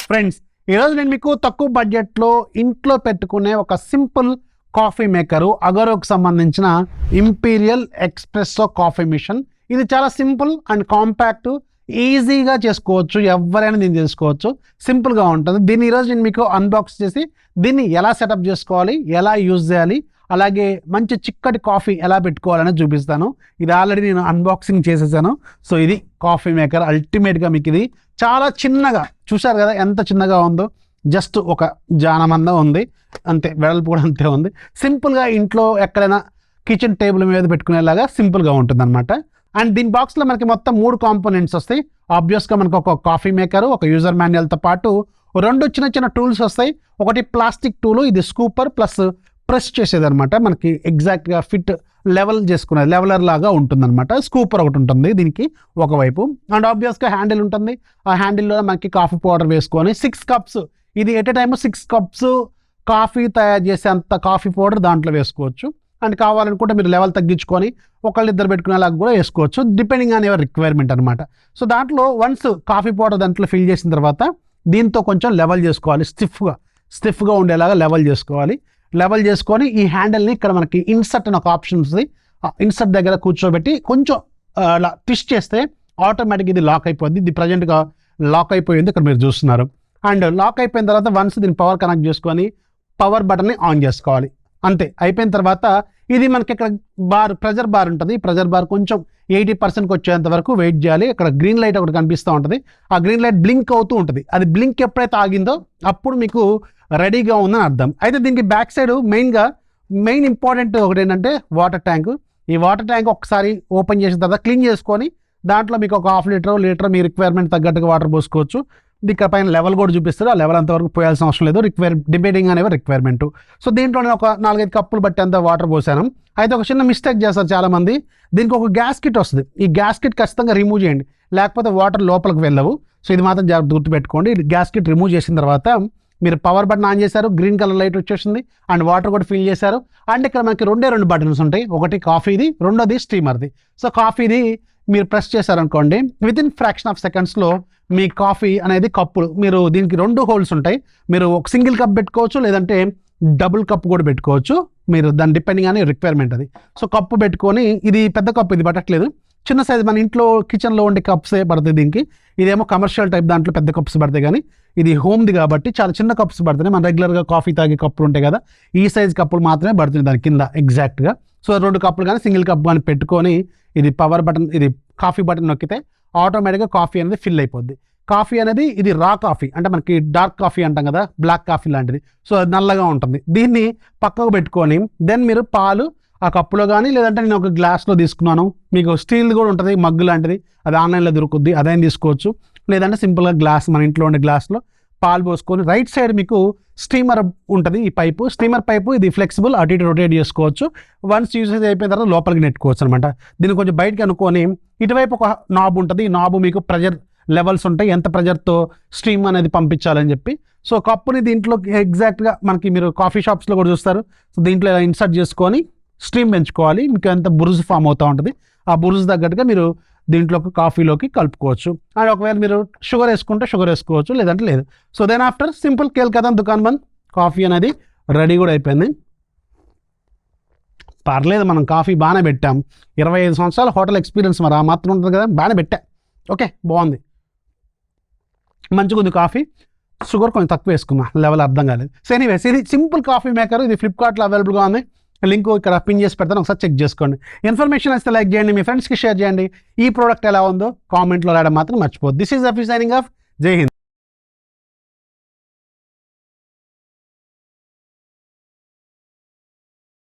Friends, ఈరోజు నేను మీకు తక్కువ బడ్జెట్లో ఇంట్లో పెట్టుకునే ఒక సింపుల్ కాఫీ మేకరు అగరోకి సంబంధించిన ఇంపీరియల్ ఎక్స్ప్రెస్సో కాఫీ మిషన్. ఇది చాలా సింపుల్ అండ్ కాంపాక్ట్, ఈజీగా చేసుకోవచ్చు, ఎవరైనా దీన్ని చేసుకోవచ్చు, సింపుల్గా ఉంటుంది. దీన్ని ఈరోజు నేను మీకు అన్బాక్స్ చేసి దీన్ని ఎలా సెటప్ చేసుకోవాలి, ఎలా యూజ్ చేయాలి, అలాగే మంచి చిక్కటి కాఫీ ఎలా పెట్టుకోవాలని చూపిస్తాను. ఇది ఆల్రెడీ నేను అన్బాక్సింగ్ చేసేసాను. సో ఇది కాఫీ మేకర్. అల్టిమేట్గా మీకు ఇది చాలా చిన్నగా, చూశారు కదా ఎంత చిన్నగా ఉందో, జస్ట్ ఒక జానమంద ఉంది అంతే, వెడల్పు కూడా అంతే ఉంది. సింపుల్గా ఇంట్లో ఎక్కడైనా కిచెన్ టేబుల్ మీద పెట్టుకునేలాగా సింపుల్గా ఉంటుంది అనమాట. అండ్ దీని బాక్స్లో మనకి మొత్తం 3 కాంపోనెంట్స్ వస్తాయి. ఆబ్వియస్గా మనకు ఒక కాఫీ మేకరు, ఒక యూజర్ మాన్యువల్తో పాటు 2 చిన్న చిన్న టూల్స్ వస్తాయి. ఒకటి ప్లాస్టిక్ టూలు, ఇది స్కూపర్ ప్లస్ ప్రెస్ చేసేది అనమాట. మనకి ఎగ్జాక్ట్గా ఫిట్ లెవెల్ చేసుకునేది, లెవెలర్ లాగా ఉంటుందన్నమాట. స్కూపర్ ఒకటి ఉంటుంది దీనికి ఒకవైపు. అండ్ ఆబ్వియస్గా హ్యాండిల్ ఉంటుంది. ఆ హ్యాండిల్లో మనకి కాఫీ పౌడర్ వేసుకొని 6 కప్స్, ఇది at a time 6 cups coffee తయారు చేసేంత కాఫీ పౌడర్ దాంట్లో వేసుకోవచ్చు. అండ్ కావాలనుకుంటే మీరు లెవెల్ తగ్గించుకొని ఒకళ్ళిద్దరు పెట్టుకునేలాగా కూడా వేసుకోవచ్చు, డిపెండింగ్ ఆన్ యువర్ రిక్వైర్మెంట్ అనమాట. సో దాంట్లో వన్స్ కాఫీ పౌడర్ దాంట్లో ఫిల్ చేసిన తర్వాత దీంతో కొంచెం లెవెల్ చేసుకోవాలి, స్టిఫ్గా ఉండేలాగా లెవెల్ చేసుకోవాలి. లెవెల్ చేసుకొని ఈ హ్యాండిల్ని ఇక్కడ మనకి ఇన్సర్ట్ అని ఒక ఆప్షన్ ఉంది, ఇన్సర్ట్ దగ్గర కూర్చోబెట్టి కొంచెం అలా ట్విస్ట్ చేస్తే ఆటోమేటిక్ ఇది లాక్ అయిపోద్ది. ఇది ప్రజెంట్గా లాక్ అయిపోయింది, ఇక్కడ మీరు చూస్తున్నారు. అండ్ లాక్ అయిపోయిన తర్వాత వన్స్ దీన్ని పవర్ కనెక్ట్ చేసుకొని పవర్ బటన్ని ఆన్ చేసుకోవాలి. అంతే, అయిపోయిన తర్వాత ఇది మనకి ఇక్కడ ప్రెజర్ బార్ ఉంటుంది. ఈ ప్రెజర్ బార్ కొంచెం 80%కి వచ్చేంత వరకు వెయిట్ చేయాలి. ఇక్కడ గ్రీన్ లైట్ ఒకటి కనిపిస్తూ ఉంటుంది. ఆ గ్రీన్ లైట్ బ్లింక్ అవుతూ ఉంటుంది. అది బ్లింక్ ఎప్పుడైతే ఆగిందో అప్పుడు మీకు రెడీగా ఉందని అర్థం. అయితే దీనికి బ్యాక్ సైడ్ మెయిన్ ఇంపార్టెంట్ ఒకటి ఏంటంటే వాటర్ ట్యాంక్. ఈ వాటర్ ట్యాంక్ ఒకసారి ఓపెన్ చేసిన తర్వాత క్లీన్ చేసుకొని దాంట్లో మీకు ఒక 1/2 లీటర్ మీ రిక్వైర్మెంట్ తగ్గట్టుగా వాటర్ పోసుకోవచ్చు. ఇక్కడ పైన లెవెల్ కూడా చూపిస్తారు. ఆ లెవెల్ అంతవరకు పోయాల్సిన అవసరం లేదు, డిపెండింగ్ అనేవి రిక్వైర్మెంట్. సో దీంట్లో నేను ఒక 4-5 కప్పులు బట్టి అంత వాటర్ పోసాను. అయితే ఒక చిన్న మిస్టేక్ చేస్తారు చాలామంది, దీనికి ఒక గ్యాస్ కిట్ వస్తుంది. ఈ గ్యాస్ కిట్ ఖచ్చితంగా రిమూవ్ చేయండి, లేకపోతే వాటర్ లోపలికి వెళ్ళవు. సో ఇది మాత్రం జాగ్రత్త గుర్తుపెట్టుకోండి. గ్యాస్ కిట్ రిమూవ్ చేసిన తర్వాత మీరు పవర్ బటన్ ఆన్ చేశారు, గ్రీన్ కలర్ లైట్ వచ్చేసింది, అండ్ వాటర్ కూడా ఫిల్ చేశారు. అండ్ ఇక్కడ మనకి 2 బటన్స్ ఉంటాయి, ఒకటి కాఫీది, రెండోది స్టీమర్ది. సో కాఫీది మీరు ప్రెస్ చేశారనుకోండి, వితిన్ ఫ్రాక్షన్ ఆఫ్ సెకండ్స్లో మీ కాఫీ అనేది కప్పులు, మీరు దీనికి 2 హోల్స్ ఉంటాయి. మీరు ఒక సింగిల్ కప్ పెట్టుకోవచ్చు, లేదంటే డబుల్ కప్ కూడా పెట్టుకోవచ్చు. మీరు దాని డిపెండింగ్ అనే రిక్వైర్మెంట్ అది. సో కప్పు పెట్టుకొని, ఇది పెద్ద కప్పు, ఇది పట్టట్లేదు, చిన్న సైజ్ మన ఇంట్లో కిచెన్లో ఉండే కప్సే పడతాయి దీనికి. ఇదేమో కమర్షియల్ టైప్, దాంట్లో పెద్ద కప్స్ పడతాయి, కానీ ఇది హోమ్ది కాబట్టి చాలా చిన్న కప్స్ పడుతున్నాయి. మన రెగ్యులర్గా కాఫీ తాగే కప్పులు ఉంటాయి కదా, ఈ సైజ్ కప్పులు మాత్రమే పడుతున్నాయి దాని కింద ఎగ్జాక్ట్గా. సో 2 కప్పులు కానీ సింగిల్ కప్ కానీ పెట్టుకొని ఇది పవర్ బటన్, ఇది కాఫీ బటన్ నొక్కితే ఆటోమేటిక్గా కాఫీ అనేది ఫిల్ అయిపోద్ది. కాఫీ అనేది ఇది రా కాఫీ, అంటే మనకి డార్క్ కాఫీ అంటాం కదా, బ్లాక్ కాఫీ లాంటిది. సో అది నల్లగా ఉంటుంది. దీన్ని పక్కకు పెట్టుకొని దెన్ మీరు పాలు ఆ కప్పులో కానీ, లేదంటే నేను ఒక గ్లాస్లో తీసుకున్నాను, మీకు స్టీల్ కూడా ఉంటుంది మగ్గు లాంటిది, అది ఆన్లైన్లో దొరుకుద్ది, అదైనా తీసుకోవచ్చు. లేదంటే సింపుల్గా గ్లాస్, మన ఇంట్లో ఉండే గ్లాస్లో పాలు పోసుకొని రైట్ సైడ్ మీకు స్టీమర్ ఉంటుంది. ఈ పైపు, స్టీమర్ పైపు, ఇది ఫ్లెక్సిబుల్, అటు ఇటు రొటేట్ చేసుకోవచ్చు. వన్స్ యూసేజ్ అయిపోయిన తర్వాత లోపలికి నెట్టుకోవచ్చు అనమాట. దీన్ని కొంచెం బయటకి అనుకొని ఇటువైపు ఒక నాబ్ ఉంటుంది. ఈ నాబు మీకు ప్రెజర్ లెవెల్స్ ఉంటాయి, ఎంత ప్రెజర్తో స్టీమ్ అనేది పంపించాలని చెప్పి. సో కప్పుని దీంట్లో ఎగ్జాక్ట్గా మనకి మీరు కాఫీ షాప్స్లో కూడా చూస్తారు. సో దీంట్లో ఇలా ఇన్సర్ట్ చేసుకొని స్టీమ్ పెంచుకోవాలి. మీకు ఎంత బురుజు ఫామ్ అవుతూ ఉంటుంది, ఆ బురుజు తగ్గట్టుగా మీరు దీంట్లోకి కాఫీలోకి కలుపుకోవచ్చు. అండ్ ఒకవేళ మీరు షుగర్ వేసుకుంటే షుగర్ వేసుకోవచ్చు, లేదంటే లేదు. సో దెన్ ఆఫ్టర్ సింపుల్ కేల్ కదా దుకాన్ బంద్, కాఫీ అనేది రెడీ కూడా అయిపోయింది. పర్లేదు, మనం కాఫీ బాగానే పెట్టాం. 25 సంవత్సరాల హోటల్ ఎక్స్పీరియన్స్ మరి ఆ మాత్రం ఉంటుంది కదా, బాగానే పెట్టా. ఓకే, బాగుంది, మంచిగా ఉంది కాఫీ. షుగర్ కొంచెం తక్కువ వేసుకున్నా, లెవెల్ అర్థం కాలేదు. సో ఎనీవేస్, ఇది సింపుల్ కాఫీ మేకర్. ఇది ఫ్లిప్కార్ట్లో అవైలబుల్గా ఉంది. లింక్ ఇక్కడ పిన్ చేసి పెడతాను, ఒకసారి చెక్ చేసుకోండి. ఇన్ఫర్మేషన్ వస్తే లైక్ చేయండి, మీ ఫ్రెండ్స్కి షేర్ చేయండి. ఈ ప్రోడక్ట్ ఎలా ఉందో కామెంట్లో రాయడం మాత్రం మర్చిపోద్దు. దిస్ ఈజ్ అఫీ సైనింగ్ ఆఫ్. జై హింద్.